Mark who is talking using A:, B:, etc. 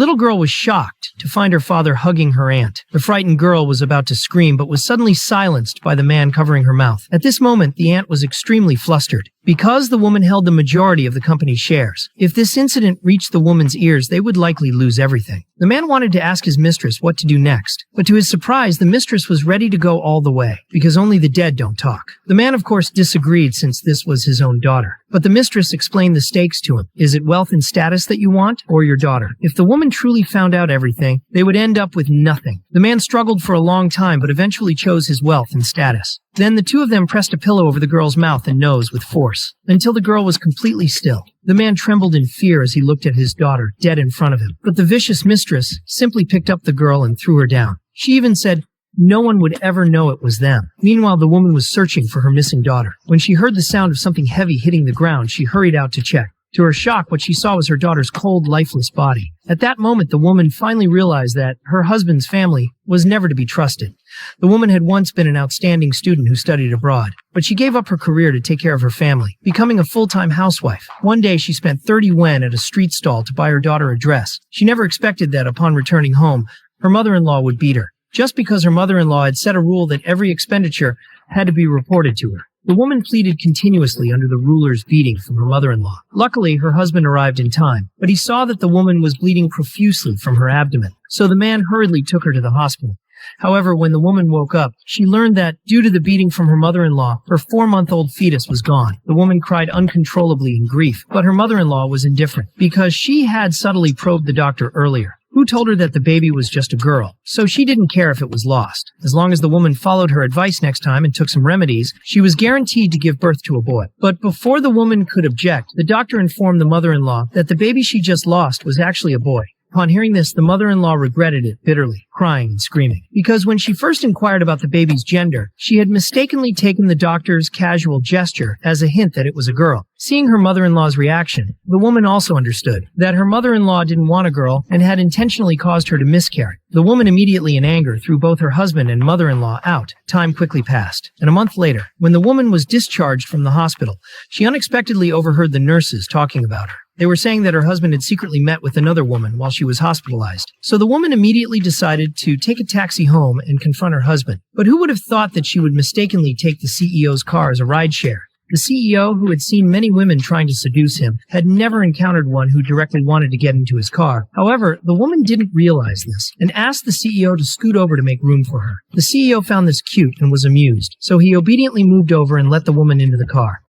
A: Little girl was shocked to find her father hugging her aunt. The frightened girl was about to scream, but was suddenly silenced by the man covering her mouth. At this moment, the aunt was extremely flustered, because the woman held the majority of the company's shares. If this incident reached the woman's ears, they would likely lose everything. The man wanted to ask his mistress what to do next, but to his surprise, the mistress was ready to go all the way, because only the dead don't talk. The man, of course, disagreed since this was his own daughter. But the mistress explained the stakes to him. Is it wealth and status that you want, or your daughter? If the woman truly found out everything, they would end up with nothing. The man struggled for a long time, but eventually chose his wealth and status. Then the two of them pressed a pillow over the girl's mouth and nose with force, until the girl was completely still. The man trembled in fear as he looked at his daughter, dead in front of him. But the vicious mistress simply picked up the girl and threw her down. She even said no one would ever know it was them. Meanwhile, the woman was searching for her missing daughter. When she heard the sound of something heavy hitting the ground, she hurried out to check. To her shock, what she saw was her daughter's cold, lifeless body. At that moment, the woman finally realized that her husband's family was never to be trusted. The woman had once been an outstanding student who studied abroad, but she gave up her career to take care of her family, becoming a full-time housewife. One day, she spent 30 yen at a street stall to buy her daughter a dress. She never expected that upon returning home, her mother-in-law would beat her, just because her mother-in-law had set a rule that every expenditure had to be reported to her. The woman pleaded continuously under the ruler's beating from her mother-in-law. Luckily, her husband arrived in time, but he saw that the woman was bleeding profusely from her abdomen, so the man hurriedly took her to the hospital. However, when the woman woke up, she learned that, due to the beating from her mother-in-law, her 4-month-old fetus was gone. The woman cried uncontrollably in grief, but her mother-in-law was indifferent, because she had subtly probed the doctor earlier, who told her that the baby was just a girl, so she didn't care if it was lost. As long as the woman followed her advice next time and took some remedies, she was guaranteed to give birth to a boy. But before the woman could object, the doctor informed the mother-in-law that the baby she just lost was actually a boy. Upon hearing this, the mother-in-law regretted it bitterly, crying and screaming, because when she first inquired about the baby's gender, she had mistakenly taken the doctor's casual gesture as a hint that it was a girl. Seeing her mother-in-law's reaction, the woman also understood that her mother-in-law didn't want a girl and had intentionally caused her to miscarry. The woman immediately in anger threw both her husband and mother-in-law out. Time quickly passed, and a month later, when the woman was discharged from the hospital, she unexpectedly overheard the nurses talking about her. They were saying that her husband had secretly met with another woman while she was hospitalized. So the woman immediately decided to take a taxi home and confront her husband. But who would have thought that she would mistakenly take the CEO's car as a rideshare? The CEO, who had seen many women trying to seduce him, had never encountered one who directly wanted to get into his car. However, the woman didn't realize this and asked the CEO to scoot over to make room for her. The CEO found this cute and was amused, so he obediently moved over and let the woman into the car.